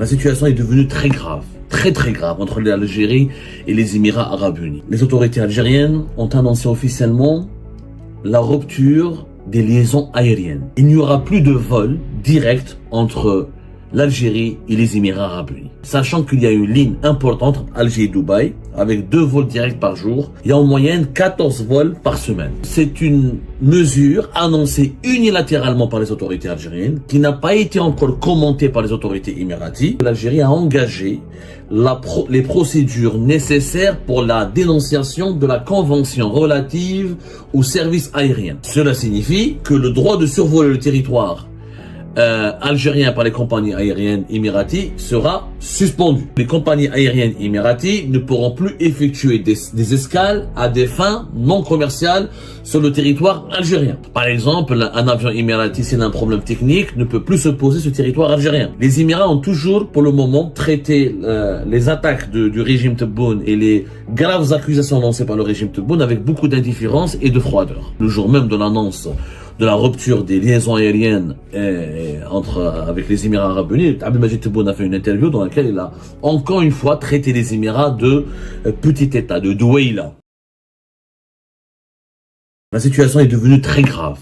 La situation est devenue très grave, très grave entre l'Algérie et les Émirats Arabes Unis. Les autorités algériennes ont annoncé officiellement la rupture des liaisons aériennes. Il n'y aura plus de vol direct entre l'Algérie et les Émirats Arabes Unis. Sachant qu'il y a une ligne importante entre Alger et Dubaï, avec 2 vols directs par jour, il y a en moyenne 14 vols par semaine. C'est une mesure annoncée unilatéralement par les autorités algériennes, qui n'a pas été encore commentée par les autorités émiraties. L'Algérie a engagé les procédures nécessaires pour la dénonciation de la convention relative aux services aériens. Cela signifie que le droit de survoler le territoire algérien par les compagnies aériennes émiraties sera suspendu. Les compagnies aériennes émiraties ne pourront plus effectuer des escales à des fins non commerciales sur le territoire algérien. Par exemple, un avion émirati, s'il a un problème technique, ne peut plus se poser sur le territoire algérien. Les Émirats ont toujours, pour le moment, traité les attaques du régime Tebboune et les graves accusations lancées par le régime Tebboune avec beaucoup d'indifférence et de froideur. Le jour même de l'annonce de la rupture des liaisons aériennes avec les Émirats Arabes Unis, Abdelmadjid Tebboune a fait une interview dans laquelle il a encore une fois traité les Émirats de petit État, de douaïla. La situation est devenue très grave,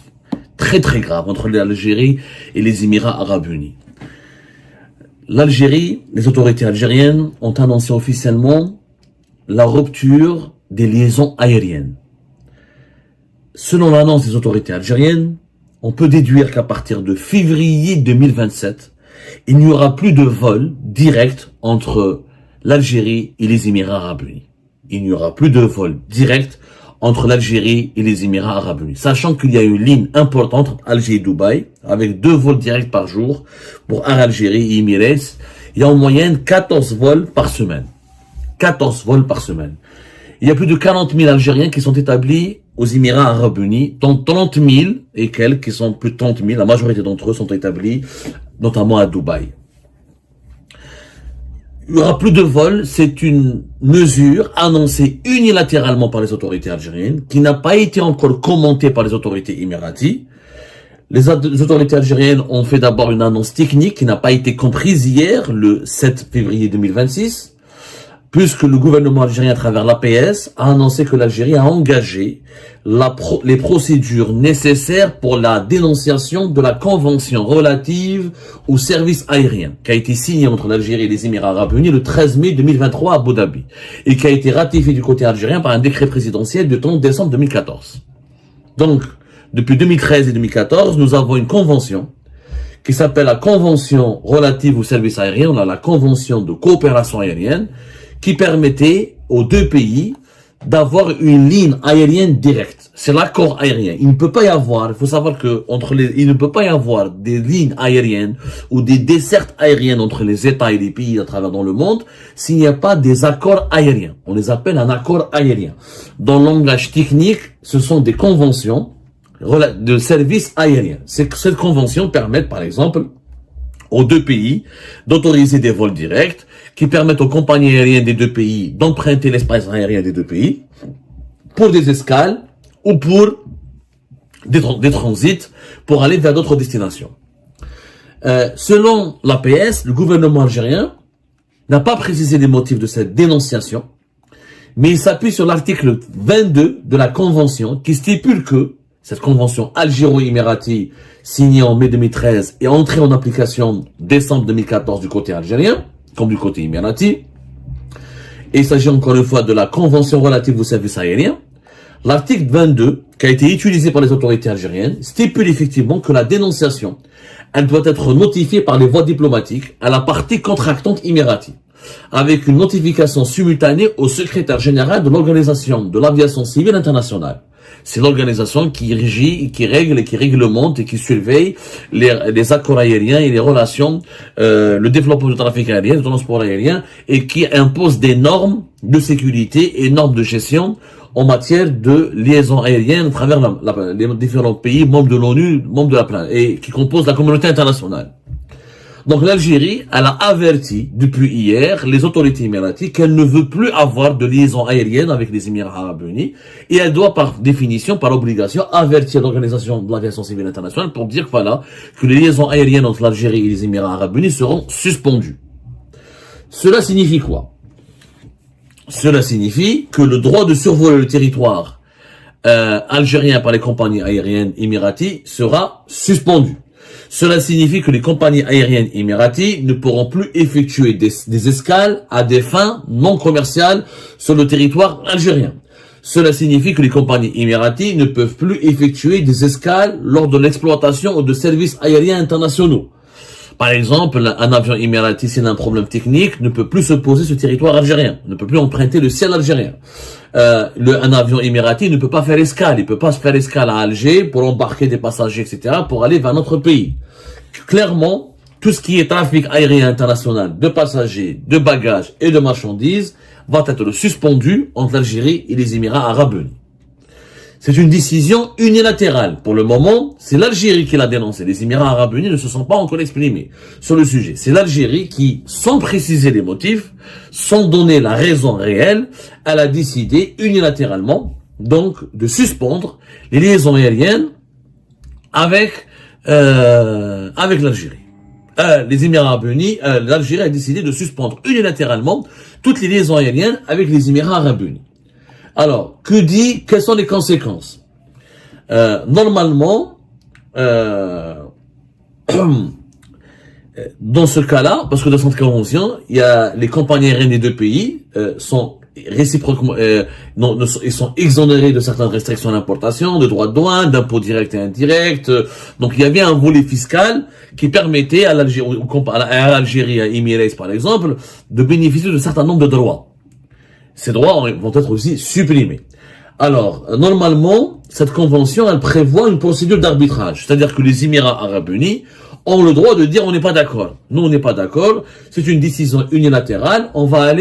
très grave entre l'Algérie et les Émirats Arabes Unis. L'Algérie, les autorités algériennes ont annoncé officiellement la rupture des liaisons aériennes. Selon l'annonce des autorités algériennes, on peut déduire qu'à partir de février 2027, il n'y aura plus de vol direct entre l'Algérie et les Émirats Arabes Unis. Il n'y aura plus de vol direct entre l'Algérie et les Émirats Arabes Unis. Sachant qu'il y a une ligne importante entre Alger et Dubaï, avec 2 vols directs par jour pour Air Algérie et Emirates, il y a en moyenne 14 vols par semaine. 14 vols par semaine. Il y a plus de 40 000 Algériens qui sont établis aux Émirats Arabes Unis, dont 30 000 et quelques qui sont plus de 30 000, la majorité d'entre eux sont établis notamment à Dubaï. Il n'y aura plus de vols, c'est une mesure annoncée unilatéralement par les autorités algériennes, qui n'a pas été encore commentée par les autorités émiraties. Les autorités algériennes ont fait d'abord une annonce technique qui n'a pas été comprise hier, le 7 février 2026, puisque le gouvernement algérien, à travers l'APS, a annoncé que l'Algérie a engagé les procédures nécessaires pour la dénonciation de la convention relative aux services aériens, qui a été signée entre l'Algérie et les Émirats Arabes Unis le 13 mai 2023 à Abu Dhabi, et qui a été ratifiée du côté algérien par un décret présidentiel du 30 décembre 2014. Donc, depuis 2013 et 2014, nous avons une convention qui s'appelle la Convention relative aux services aériens, on a la Convention de coopération aérienne, qui permettait aux 2 pays d'avoir une ligne aérienne directe. C'est l'accord aérien. Il ne peut pas y avoir, il faut savoir que il ne peut pas y avoir des lignes aériennes ou des dessertes aériennes entre les États et les pays à travers dans le monde s'il n'y a pas des accords aériens. On les appelle un accord aérien. Dans le langage technique, ce sont des conventions de services aériens. Cette convention permet, par exemple, aux 2 pays d'autoriser des vols directs qui permettent aux compagnies aériennes des 2 pays d'emprunter l'espace aérien des 2 pays pour des escales ou pour des transits pour aller vers d'autres destinations. Selon l'APS, le gouvernement algérien n'a pas précisé les motifs de cette dénonciation, mais il s'appuie sur l'article 22 de la Convention qui stipule que cette convention algéro-émiratie signée en mai 2013 et entrée en application décembre 2014 du côté algérien, comme du côté émirati. Et il s'agit encore une fois de la convention relative aux services aériens. L'article 22, qui a été utilisé par les autorités algériennes, stipule effectivement que la dénonciation, elle doit être notifiée par les voies diplomatiques à la partie contractante émirati, avec une notification simultanée au secrétaire général de l'Organisation de l'aviation civile internationale. C'est l'organisation qui régit, qui règle et qui réglemente et qui surveille les accords aériens et les relations, le développement du trafic aérien, du transport aérien, et qui impose des normes de sécurité et normes de gestion en matière de liaison aérienne à travers les différents pays membres de l'ONU, membres de la planète, et qui composent la communauté internationale. Donc l'Algérie, elle a averti depuis hier les autorités émiraties qu'elle ne veut plus avoir de liaison aérienne avec les Émirats Arabes Unis et elle doit par définition, par obligation, avertir l'Organisation de l'aviation civile internationale pour dire voilà, que les liaisons aériennes entre l'Algérie et les Émirats Arabes Unis seront suspendues. Cela signifie quoi? Cela signifie que le droit de survoler le territoire algérien par les compagnies aériennes émiraties sera suspendu. Cela signifie que les compagnies aériennes émiraties ne pourront plus effectuer des escales à des fins non commerciales sur le territoire algérien. Cela signifie que les compagnies émiraties ne peuvent plus effectuer des escales lors de l'exploitation de services aériens internationaux. Par exemple, un avion émirati, s'il a un problème technique, ne peut plus se poser sur le territoire algérien, ne peut plus emprunter le ciel algérien. Un avion émirati ne peut pas faire escale, il peut pas faire escale à Alger pour embarquer des passagers, etc., pour aller vers notre pays. Clairement, tout ce qui est trafic aérien international de passagers, de bagages et de marchandises va être suspendu entre l'Algérie et les Émirats arabes unis. C'est une décision unilatérale. Pour le moment, c'est l'Algérie qui l'a dénoncé. Les Émirats arabes unis ne se sont pas encore exprimés sur le sujet. C'est l'Algérie qui, sans préciser les motifs, sans donner la raison réelle, elle a décidé unilatéralement, donc, de suspendre les liaisons aériennes avec l'Algérie. Les Émirats arabes unis, l'Algérie a décidé de suspendre unilatéralement toutes les liaisons aériennes avec les Émirats arabes unis. Alors, quelles sont les conséquences? Normalement, dans ce cas-là, parce que dans cette convention, il y a les compagnies aériennes des deux pays sont réciproquement, ils sont exonérés de certaines restrictions d'importation, de droits de douane, d'impôts directs et indirects. Donc, il y avait un volet fiscal qui permettait à l'Algérie, à Emirates par exemple, de bénéficier de certains nombres de droits. Ces droits vont être aussi supprimés. Alors, normalement, cette convention, elle prévoit une procédure d'arbitrage. C'est-à-dire que les Émirats arabes unis ont le droit de dire on n'est pas d'accord. Nous, on n'est pas d'accord. C'est une décision unilatérale. On va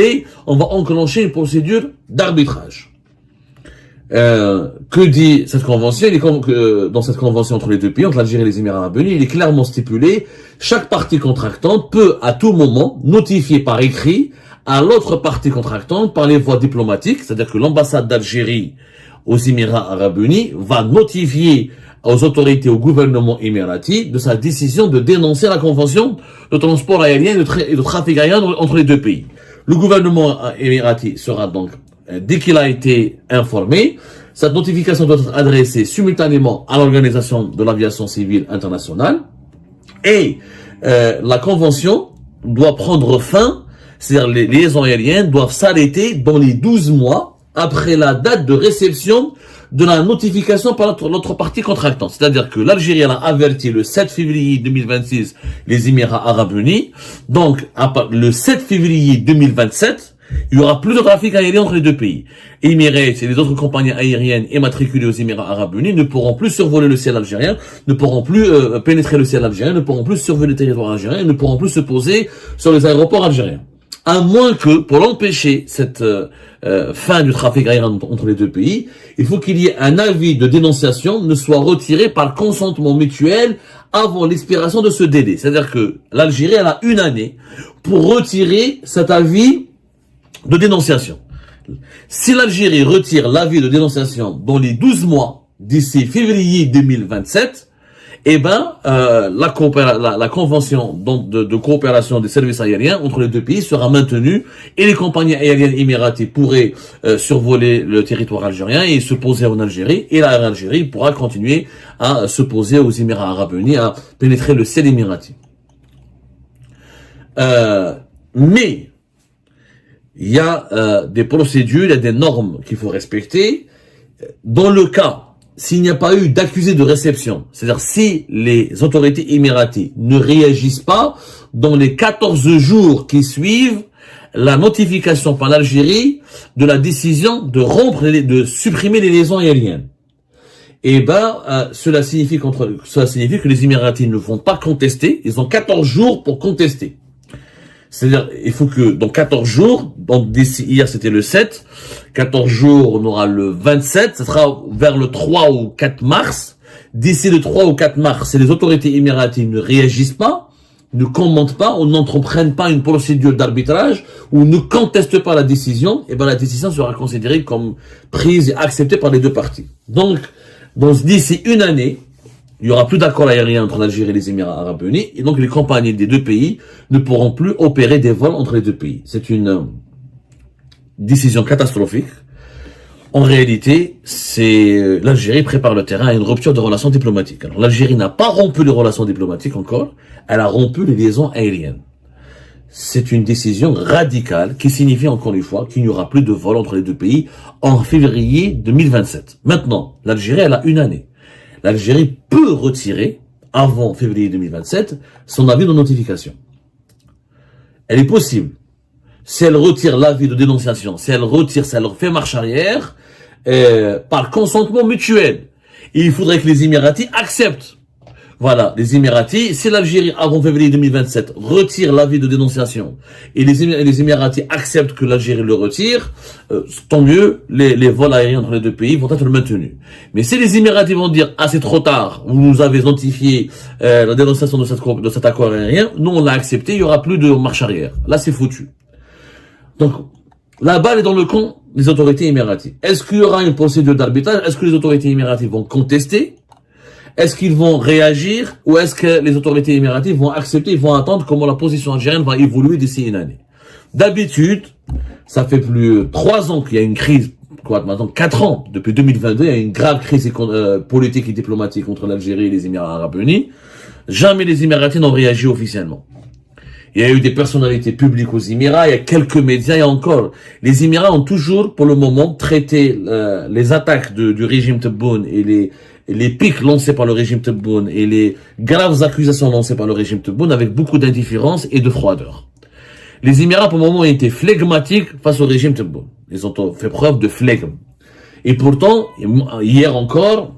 enclencher une procédure d'arbitrage. Que dit cette convention? Dans cette convention entre les deux pays, entre l'Algérie et les Émirats arabes unis, il est clairement stipulé, chaque partie contractante peut à tout moment notifier par écrit à l'autre partie contractante par les voies diplomatiques, c'est-à-dire que l'ambassade d'Algérie aux Émirats arabes unis va notifier aux autorités, au gouvernement émirati de sa décision de dénoncer la convention de transport aérien et de trafic aérien entre les deux pays. Le gouvernement émirati sera donc, dès qu'il a été informé, cette notification doit être adressée simultanément à l'Organisation de l'aviation civile internationale et la convention doit prendre fin. C'est-à-dire les liaisons aériennes doivent s'arrêter dans les 12 mois après la date de réception de la notification par l'autre partie contractante. C'est-à-dire que l'Algérie a averti le 7 février 2026 les Émirats arabes unis. Donc, le 7 février 2027, il y aura plus de trafic aérien entre les deux pays. Emirates et les autres compagnies aériennes immatriculées aux Émirats arabes unis ne pourront plus survoler le ciel algérien, ne pourront plus pénétrer le ciel algérien, ne pourront plus survoler le territoire algérien, ne pourront plus se poser sur les aéroports algériens. À moins que, pour empêcher cette fin du trafic aérien entre les deux pays, il faut qu'il y ait un avis de dénonciation ne soit retiré par consentement mutuel avant l'expiration de ce délai. C'est-à-dire que l'Algérie, elle a une année pour retirer cet avis de dénonciation. Si l'Algérie retire l'avis de dénonciation dans les 12 mois d'ici février 2027, eh ben, la convention de coopération des services aériens entre les deux pays sera maintenue et les compagnies aériennes émiraties pourraient survoler le territoire algérien et se poser en Algérie, et l'Algérie pourra continuer à se poser aux Émirats arabes unis, à pénétrer le ciel émirati. Mais il y a des procédures, il y a des normes qu'il faut respecter. Dans le cas s'il n'y a pas eu d'accusé de réception, c'est-à-dire si les autorités émiraties ne réagissent pas dans les 14 jours qui suivent la notification par l'Algérie de la décision de supprimer les liaisons aériennes, eh ben, cela signifie que les Émiratis ne vont pas contester, ils ont 14 jours pour contester. C'est-à-dire, il faut que dans 14 jours, hier c'était le 7, 14 jours, on aura le 27, ce sera vers le 3 ou 4 mars. D'ici le 3 ou 4 mars, si les autorités émiraties ne réagissent pas, ne commentent pas, ou n'entreprennent pas une procédure d'arbitrage, ou ne contestent pas la décision, et ben la décision sera considérée comme prise et acceptée par les deux parties. Donc, d'ici une année, Il y aura plus d'accord aérien entre l'Algérie et les Émirats Arabes Unis, et donc les compagnies des deux pays ne pourront plus opérer des vols entre les deux pays. C'est une décision catastrophique. En réalité, c'est l'Algérie prépare le terrain à une rupture de relations diplomatiques. Alors l'Algérie n'a pas rompu les relations diplomatiques encore, elle a rompu les liaisons aériennes. C'est une décision radicale qui signifie encore une fois qu'il n'y aura plus de vol entre les deux pays en février 2027. Maintenant, l'Algérie, elle a une année. L'Algérie peut retirer, avant février 2027, son avis de notification. Elle est possible. Si elle retire l'avis de dénonciation, si elle fait marche arrière, par consentement mutuel. Et il faudrait que les Émiratis acceptent. Voilà, les Émiratis, si l'Algérie, avant février 2027, retire l'avis de dénonciation, et les Émiratis acceptent que l'Algérie le retire, tant mieux, les vols aériens entre les deux pays vont être maintenus. Mais si les Émiratis vont dire, ah c'est trop tard, vous nous avez notifié la dénonciation de cet accord aérien, nous on l'a accepté, il y aura plus de marche arrière. Là c'est foutu. Donc, la balle est dans le camp des autorités émiraties. Est-ce qu'il y aura une procédure d'arbitrage? Est-ce que les autorités émiraties vont contester? Est-ce qu'ils vont réagir? Ou est-ce que les autorités émiraties vont accepter, ils vont attendre comment la position algérienne va évoluer d'ici une année? D'habitude, ça fait plus 3 ans qu'il y a une crise, maintenant 4 ans, depuis 2022, il y a une grave crise politique et diplomatique entre l'Algérie et les Émirats Arabes Unis. Jamais les Émiratis n'ont réagi officiellement. Il y a eu des personnalités publiques aux Émirats, il y a quelques médias et encore. Les Émirats ont toujours, pour le moment, traité les attaques du régime Tebboune et les pics lancés par le régime Tebboune et les graves accusations lancées par le régime Tebboune avec beaucoup d'indifférence et de froideur. Les Émirats, pour le moment, ont été flegmatiques face au régime Tebboune. Ils ont fait preuve de flegme. Et pourtant, hier encore,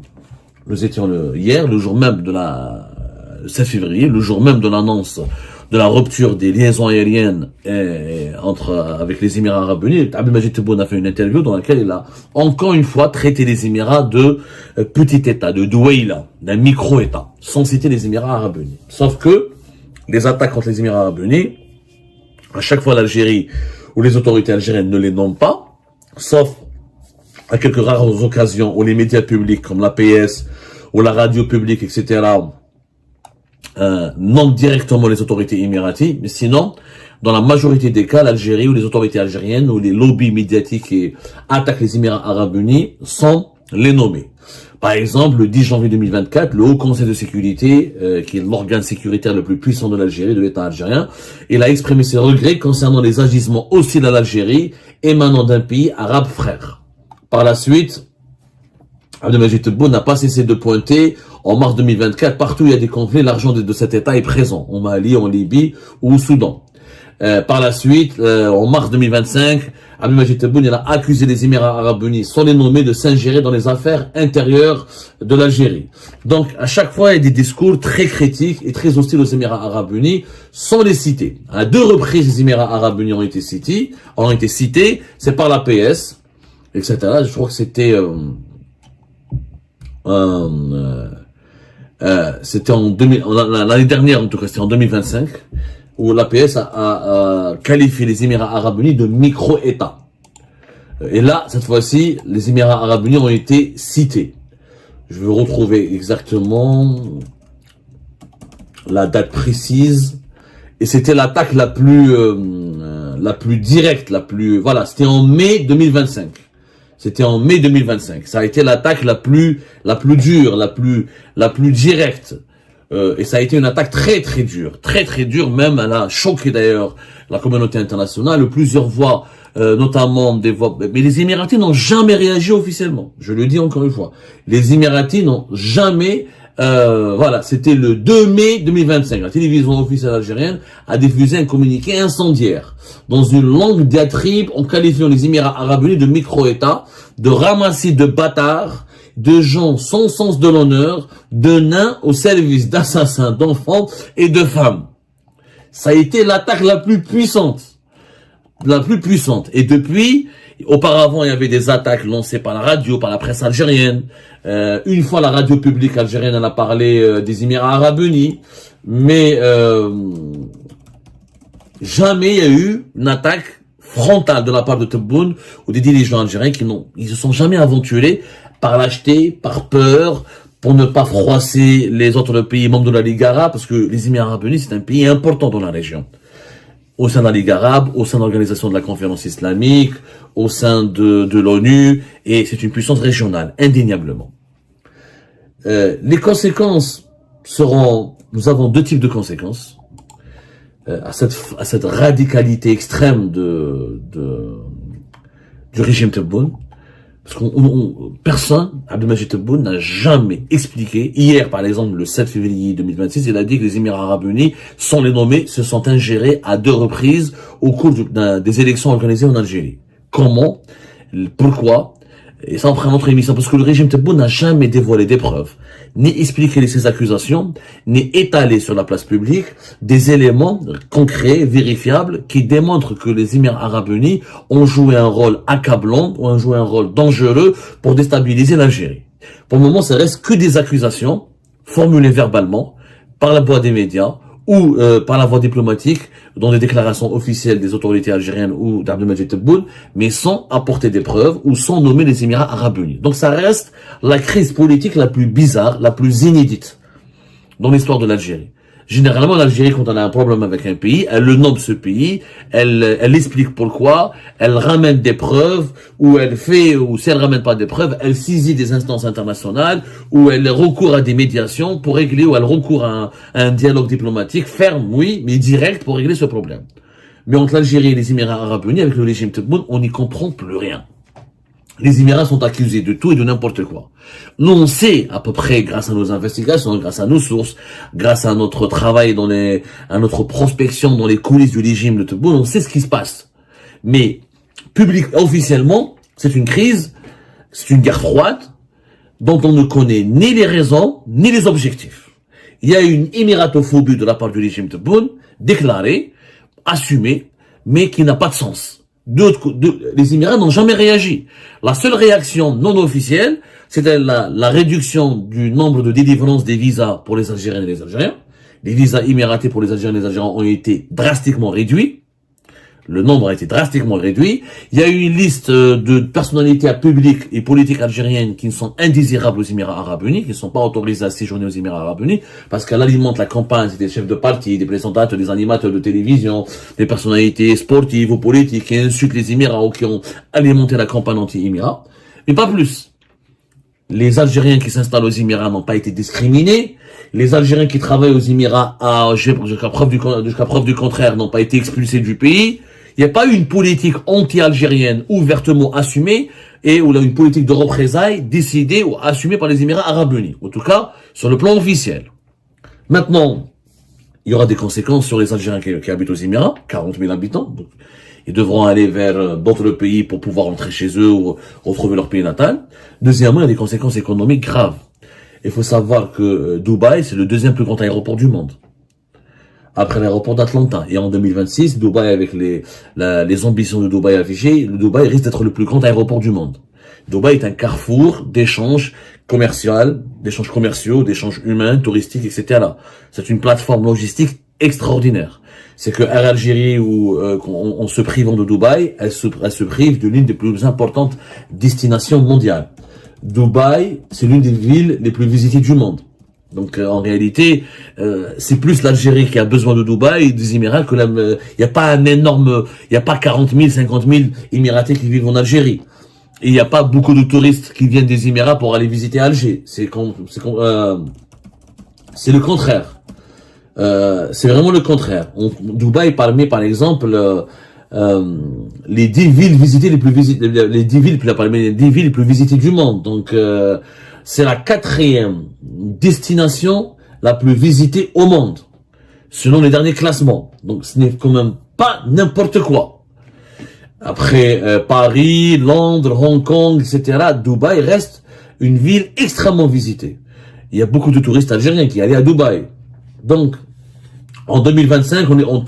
nous étions hier, le jour même de le 7 février, le jour même de l'annonce de la rupture des liaisons aériennes avec les Émirats Arabes Unis, Abdelmajid Tebboune a fait une interview dans laquelle il a encore une fois traité les Émirats de petit État, de douaïla, d'un micro-État, sans citer les Émirats Arabes Unis. Sauf que les attaques contre les Émirats Arabes Unis, à chaque fois l'Algérie ou les autorités algériennes ne les nomment pas, sauf à quelques rares occasions où les médias publics comme l'APS ou la radio publique, etc., nomment directement les autorités émiraties, mais sinon, dans la majorité des cas, l'Algérie ou les autorités algériennes ou les lobbies médiatiques qui attaquent les Émirats Arabes Unis sont les nommés. Par exemple, le 10 janvier 2024, le Haut Conseil de sécurité, qui est l'organe sécuritaire le plus puissant de l'Algérie, de l'État algérien, il a exprimé ses regrets concernant les agissements hostiles à l'Algérie émanant d'un pays arabe frère. Par la suite, Abdelmajid Tebboune n'a pas cessé de pointer, en mars 2024, partout où il y a des conflits, l'argent de cet État est présent, en Mali, en Libye ou au Soudan. Par la suite, en mars 2025, Abdelmajid Tebboune il a accusé les Émirats Arabes Unis, sans les nommer, de s'ingérer dans les affaires intérieures de l'Algérie. Donc, à chaque fois, il y a des discours très critiques et très hostiles aux Émirats Arabes Unis, sans les citer. À 2 reprises, les Émirats Arabes Unis ont été cités, c'est par l'APS, etc. Je crois que c'était... c'était l'année dernière, en tout cas, c'était en 2025, où l'APS a qualifié les Émirats Arabes Unis de micro-État. Et là, cette fois-ci, les Émirats Arabes Unis ont été cités. Je vais retrouver exactement la date précise. Et c'était l'attaque la plus directe, voilà, c'était en mai 2025. C'était en mai 2025. Ça a été l'attaque la plus dure, la plus directe. Et ça a été une attaque très très dure, même elle a choqué d'ailleurs la communauté internationale, plusieurs voix, notamment des voix. Mais les Émiratis n'ont jamais réagi officiellement. Je le dis encore une fois. Les Émiratis n'ont jamais voilà, c'était le 2 mai 2025. La télévision officielle algérienne a diffusé un communiqué incendiaire dans une longue diatribe en qualifiant les Émirats Arabes Unis de micro-État, de ramassis de bâtards, de gens sans sens de l'honneur, de nains au service d'assassins, d'enfants et de femmes. Ça a été l'attaque la plus puissante. Et depuis, auparavant, il y avait des attaques lancées par la radio, par la presse algérienne. Une fois, la radio publique algérienne, elle a parlé des Émirats Arabes Unis. Mais jamais il y a eu une attaque frontale de la part de Tebboune ou des dirigeants algériens ils se sont jamais aventurés par lâcheté, par peur, pour ne pas froisser les autres pays membres de la Ligue arabe, parce que les Émirats arabes unis, c'est un pays important dans la région. Au sein de la Ligue arabe, au sein de l'organisation de la conférence islamique, au sein de l'ONU, et c'est une puissance régionale, indéniablement. Les conséquences seront, nous avons deux types de conséquences, à cette radicalité extrême du régime Tebboune. Parce personne, Abdelmajid Tebboune, n'a jamais expliqué. Hier, par exemple, le 7 février 2026, il a dit que les Émirats arabes unis, sans les nommer, se sont ingérés à 2 reprises au cours des élections organisées en Algérie. Comment? Pourquoi? Et ça, on fera notre émission, parce que le régime Tebboune n'a jamais dévoilé des preuves, ni expliqué ses accusations, ni étalé sur la place publique des éléments concrets, vérifiables, qui démontrent que les Émirats arabes unis ont joué un rôle accablant, ou ont joué un rôle dangereux pour déstabiliser l'Algérie. Pour le moment, ça reste que des accusations formulées verbalement, par la voie des médias, ou par la voie diplomatique, dans des déclarations officielles des autorités algériennes ou d'Abdelmajid Tebboune, mais sans apporter des preuves ou sans nommer les Émirats arabes unis. Donc ça reste la crise politique la plus bizarre, la plus inédite dans l'histoire de l'Algérie. Généralement, l'Algérie, quand elle a un problème avec un pays, elle le nomme ce pays, elle explique pourquoi, elle ramène des preuves, ou si elle ramène pas des preuves, elle saisit des instances internationales, ou elle recourt à des médiations pour régler, ou elle recourt à un dialogue diplomatique ferme, oui, mais direct pour régler ce problème. Mais entre l'Algérie et les Émirats arabes unis, avec le régime Tebboune, on n'y comprend plus rien. Les Émirats sont accusés de tout et de n'importe quoi. Nous, on sait, à peu près, grâce à nos investigations, grâce à nos sources, grâce à notre travail à notre prospection dans les coulisses du régime de Tebboune, on sait ce qui se passe. Mais, officiellement, c'est une crise, c'est une guerre froide, dont on ne connaît ni les raisons, ni les objectifs. Il y a une émiratophobie de la part du régime Tebboune, déclarée, assumée, mais qui n'a pas de sens. Les Émirats n'ont jamais réagi. La seule réaction non officielle, c'était la réduction du nombre de délivrances des visas pour les Algériens et les Algériens. Les visas émiratés pour les Algériens et les Algériens ont été drastiquement réduits. Le nombre a été drastiquement réduit. Il y a eu une liste de personnalités publiques et politiques algériennes qui sont indésirables aux Émirats arabes unis, qui ne sont pas autorisées à séjourner aux Émirats arabes unis, parce qu'elle alimente la campagne, c'est des chefs de parti, des présentateurs, des animateurs de télévision, des personnalités sportives ou politiques qui insultent les Émirats ou qui ont alimenté la campagne anti-Émirats. Mais pas plus. Les Algériens qui s'installent aux Émirats n'ont pas été discriminés. Les Algériens qui travaillent aux Émirats, jusqu'à preuve du contraire, n'ont pas été expulsés du pays. Il n'y a pas eu une politique anti-algérienne ouvertement assumée et ou une politique de représailles décidée ou assumée par les Émirats arabes unis. En tout cas, sur le plan officiel. Maintenant, il y aura des conséquences sur les Algériens qui habitent aux Émirats, 40 000 habitants. Donc, ils devront aller vers d'autres pays pour pouvoir rentrer chez eux ou retrouver leur pays natal. Deuxièmement, il y a des conséquences économiques graves. Il faut savoir que Dubaï, c'est le 2e plus grand aéroport du monde, après l'aéroport d'Atlanta. Et en 2026, Dubaï, avec les ambitions de Dubaï affichées, le Dubaï risque d'être le plus grand aéroport du monde. Dubaï est un carrefour d'échanges commerciaux, d'échanges humains, touristiques, etc. C'est une plateforme logistique extraordinaire. C'est que Air Algérie, en se privant de Dubaï, elle se prive de l'une des plus importantes destinations mondiales. Dubaï, c'est l'une des villes les plus visitées du monde. Donc en réalité, c'est plus l'Algérie qui a besoin de Dubaï et des Émirats que il n'y a pas il n'y a pas 40 000, 50 000 Émiratis qui vivent en Algérie. Et il n'y a pas beaucoup de touristes qui viennent des Émirats pour aller visiter Alger. C'est le contraire. C'est vraiment le contraire. Dubaï parmi, par exemple, les 10 villes visitées les plus visitées, les 10 villes les plus visitées du monde. Donc c'est la 4e destination la plus visitée au monde, selon les derniers classements. Donc ce n'est quand même pas n'importe quoi. Après Paris, Londres, Hong Kong, etc., Dubaï reste une ville extrêmement visitée. Il y a beaucoup de touristes algériens qui allaient à Dubaï. Donc, en 2025, on est en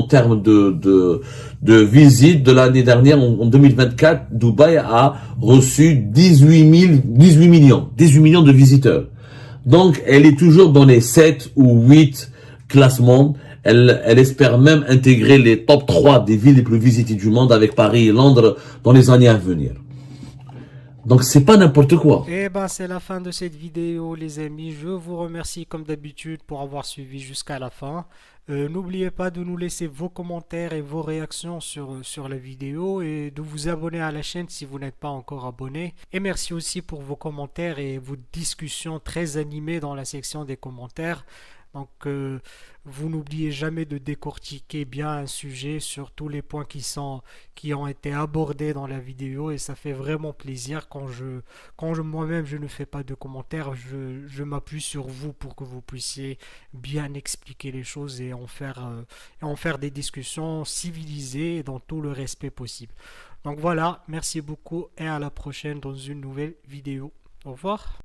termes de visite de l'année dernière. En 2024, Dubaï a reçu 18 millions de visiteurs. Donc, elle est toujours dans les 7 ou 8 classements. Elle espère même intégrer les top 3 des villes les plus visitées du monde avec Paris et Londres dans les années à venir. Donc c'est pas n'importe quoi. Et ben c'est la fin de cette vidéo les amis. Je vous remercie comme d'habitude pour avoir suivi jusqu'à la fin. N'oubliez pas de nous laisser vos commentaires et vos réactions sur la vidéo et de vous abonner à la chaîne si vous n'êtes pas encore abonné. Et merci aussi pour vos commentaires et vos discussions très animées dans la section des commentaires. Donc, vous n'oubliez jamais de décortiquer bien un sujet sur tous les points qui ont été abordés dans la vidéo et ça fait vraiment plaisir quand moi-même je ne fais pas de commentaires, je m'appuie sur vous pour que vous puissiez bien expliquer les choses et en faire des discussions civilisées et dans tout le respect possible. Donc voilà, merci beaucoup et à la prochaine dans une nouvelle vidéo. Au revoir.